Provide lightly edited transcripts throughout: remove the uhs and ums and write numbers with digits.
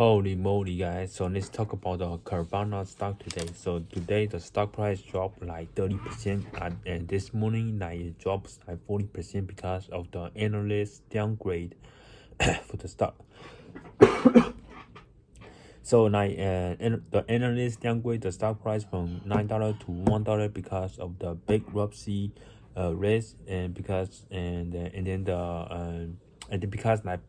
Holy moly, guys. So let's talk about the Carvana stock today. So today the stock price dropped like 30%, and this morning like it drops like 40% because of the analyst downgrade for the stock. So like the analyst downgrade the stock price from $9 to $1 because of the bankruptcy risk, and then because like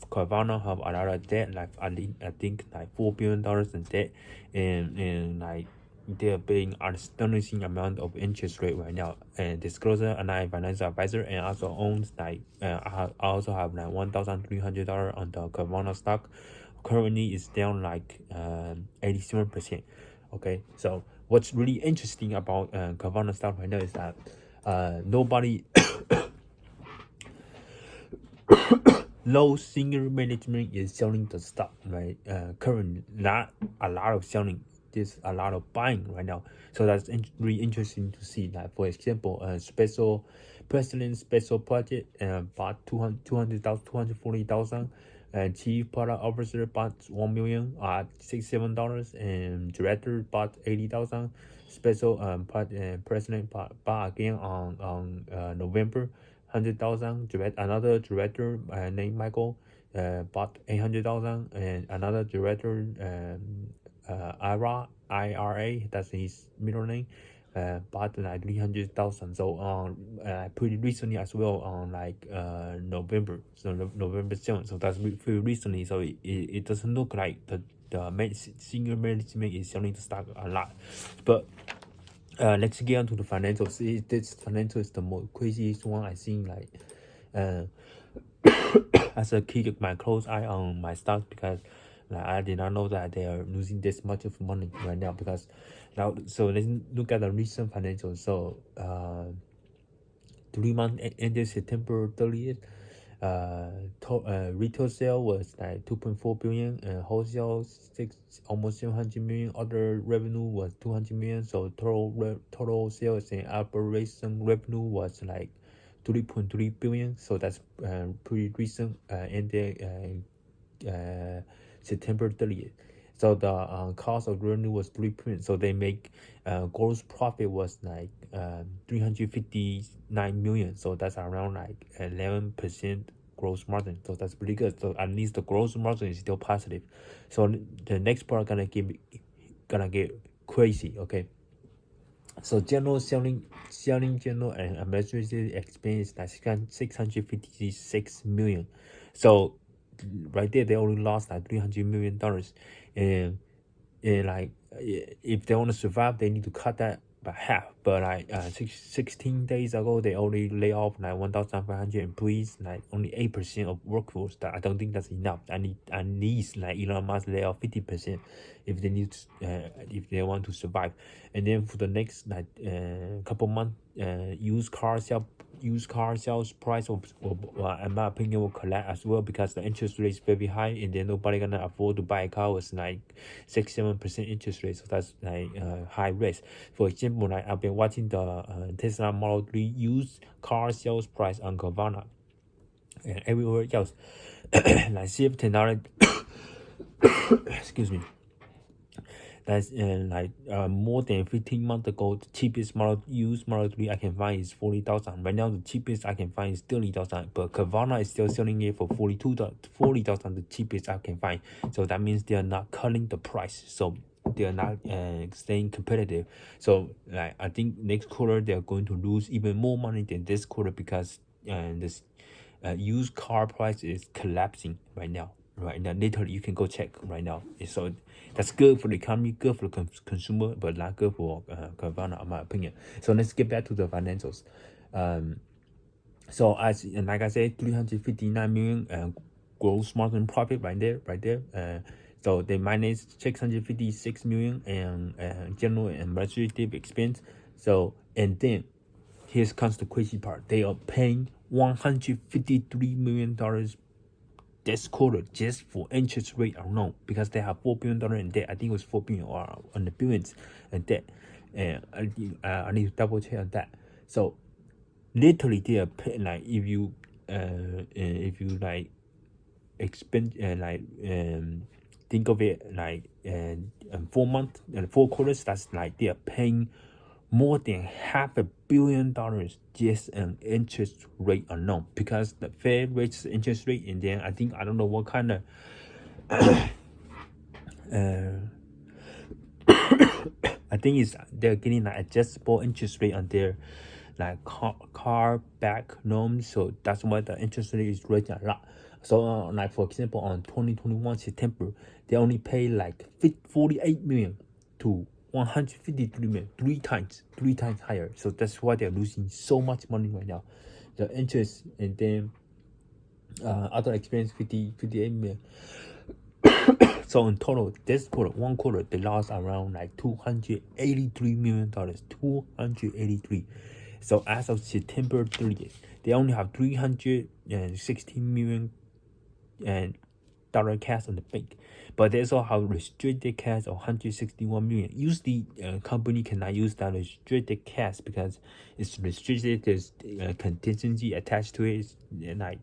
Carvana have a lot of debt, like I think like $4 billion in debt, and like they're paying an astonishing amount of interest rate right now. And disclosure, and I financial advisor, and also owns like I also have like $1,300 on the Carvana stock. Currently it's down like 87%. Okay, so what's really interesting about Carvana stock right now is that nobody low senior management is selling the stock, right? Currently not a lot of selling, there's a lot of buying right now. So that's really interesting to see. Like for example, special president special project bought 240,000, and chief product officer bought 1 million at $67, and director bought 80,000. Special president bought again on November 100,000. Another director named Michael bought 800,000, and another director IRA, that's his middle name, bought like 300,000. So pretty recently as well, on like November 7th. So that's pretty recently. So it doesn't look like the senior management is selling the stock a lot, but let's get on to the financials. This financial is the most craziest one I seen. Like as a keep my close eye on my stock, because like I did not know that they are losing this much of money right now. Because now, so let's look at the recent financials. So 3 months ended September 30th. Retail sale was like 2.4 billion, and wholesale almost 700 million. Other revenue was 200 million. So total sales and operation revenue was like 3.3 billion. So that's pretty recent, ended September 30th. So the cost of revenue was 3%. So they make gross profit was like 359 million. So that's around like 11% gross margin. So that's pretty good. So at least the gross margin is still positive. So the next part gonna get crazy. Okay. So selling general and administrative expense like 656 million. So right there they only lost like $300 million, and like if they want to survive, they need to cut that by half. But like 16 days ago, they only lay off like 1,500 employees, like only 8% of workforce. That I don't think that's enough. I need at least like Elon Musk lay off 50% if they need if they want to survive. And then for the next like couple months, used car sales price will in my opinion will collapse as well, because the interest rate is very high, and then nobody gonna afford to buy a car with like 6-7% interest rate. So that's like high risk. For example, like I've been watching the Tesla Model 3 used car sales price on Carvana and everywhere else. Like CF technology excuse me, that's like more than 15 months ago, the cheapest used Model 3 I can find is 40,000. Right now, the cheapest I can find is 30,000. But Carvana is still selling it for 40,000, the cheapest I can find. So that means they are not cutting the price. So they are not staying competitive. So like I think next quarter they are going to lose even more money than this quarter, because this used car price is collapsing right now. Right now, literally, you can go check right now. So that's good for the economy, good for the consumer, but not good for Carvana, in my opinion. So let's get back to the financials. So like I said, 359 million gross margin profit right there. So they managed 656 million and general and administrative expense. So, and then here comes the crazy part. They are paying $153 million this quarter just for interest rate alone, because they have $4 billion in debt. I think it was 4 billion or on the billions in debt, and I need to double check on that. So literally they are paying, like if you like expend think of it like in 4 months and 4 quarters. That's like they are paying more than $500 million just an interest rate alone, because the Fed rates the interest rate, and then I don't know what kind of I think it's they're getting like adjustable interest rate on their like car back loans, so that's why the interest rate is rising a lot. So like for example, on 2021 September, they only pay like 48 million to 153 million, three times higher. So that's why they're losing so much money right now. The interest, and then other expense 58 million. So in total, this quarter, 1 quarter, they lost around like $283 million. 283. So as of September 30th, they only have $316 million cash in the bank, but they also have restricted cash of 161 million. Usually, company cannot use that restricted cash because it's restricted. There's contingency attached to it, and like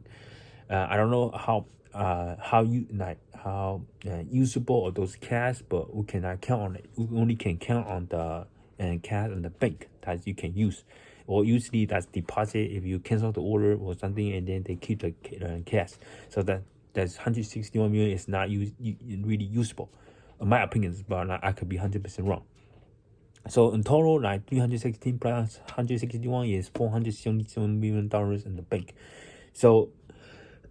I don't know how usable are those cash, but we cannot count on it. We only can count on the cash in the bank that you can use. Or usually that's deposit if you cancel the order or something, and then they keep the cash. So that's 161 million is not really usable, in my opinion, but I could be 100% wrong. So in total, like 316 plus 161 is $477 million in the bank. So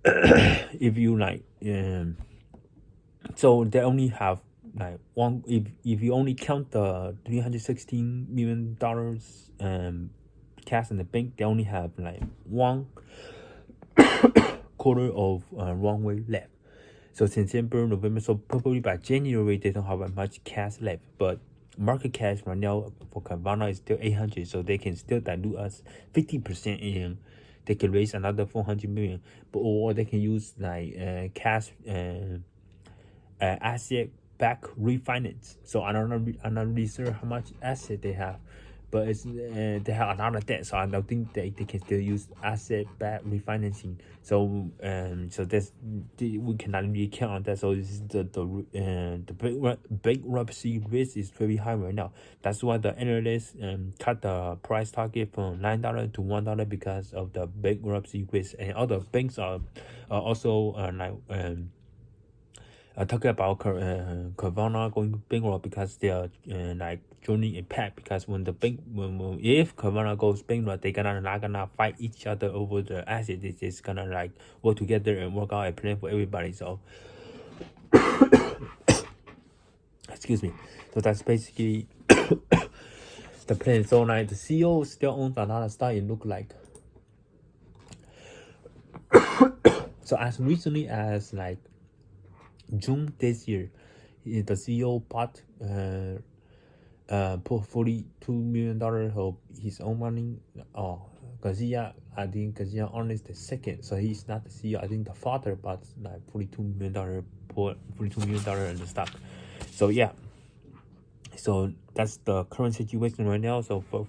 if you like, so they only have like one. If you only count the $316 million cash in the bank, they only have like 1 quarter of runway left. So September, November, so probably by January they don't have much cash left. But market cash right now for Carvana is still 800, so they can still dilute us 50% in. They can raise another 400 million, or they can use like cash asset back refinance. So I'm not really sure how much asset they have, but it's they have a lot of debt, so I don't think they can still use asset back refinancing. So so we cannot really count on that. So this is the bankruptcy risk is very high right now. That's why the analysts cut the price target from $9 to $1 because of the bankruptcy risk, and other banks are also talking about Carvana going bankrupt because they are like joining a pact. Because if Carvana goes bankrupt, they're not gonna fight each other over the asset. They're just gonna like work together and work out a plan for everybody. So excuse me. So that's basically the plan. So like the CEO still owns a lot of stock. It look like. So as recently as like June this year, the CEO bought put $42 million of his own money. I think Garcia is the second, so he's not the CEO. I think the father bought like $42 million in the stock. So yeah. So that's the current situation right now. So for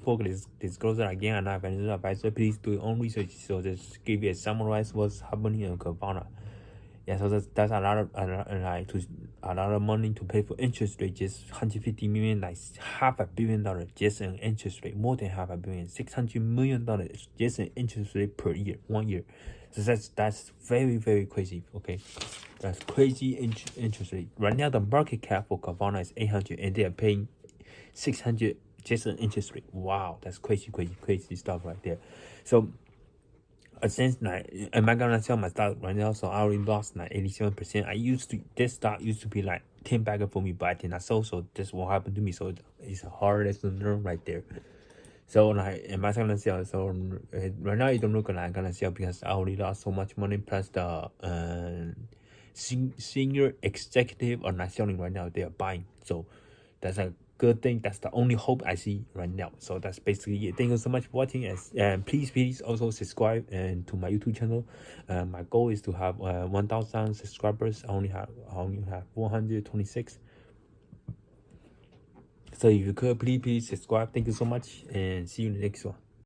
disclosure again, I'm not a financial advisor. Please do your own research. So just give you a summarize what's happening in Carvana. Yeah, so that's a lot of money to pay for interest rate. Just 150 million, like $500 million just an interest rate. More than $500 million, $600 million just an interest rate per year, 1 year. So that's very, very crazy. Okay, that's crazy interest rate. Right now the market cap for Carvana is 800, and they are paying 600 just an interest rate. Wow, that's crazy stuff right there. So since like, am I gonna sell my stock right now? So I already lost like 87%. This stock used to be like 10 bagger for me, but I did not sell. So this what happened to me. So it's a hard lesson learned right there. So like, am I gonna sell? So right now it don't look like I'm gonna sell because I already lost so much money. Plus the senior executive are not selling right now. They are buying. So that's a good thing. That's the only hope I see right now. So that's basically it. Thank you so much for watching, and please also subscribe to my YouTube channel. My goal is to have 1,000 subscribers. I only have 426. So if you could please subscribe. Thank you so much, and see you in the next one.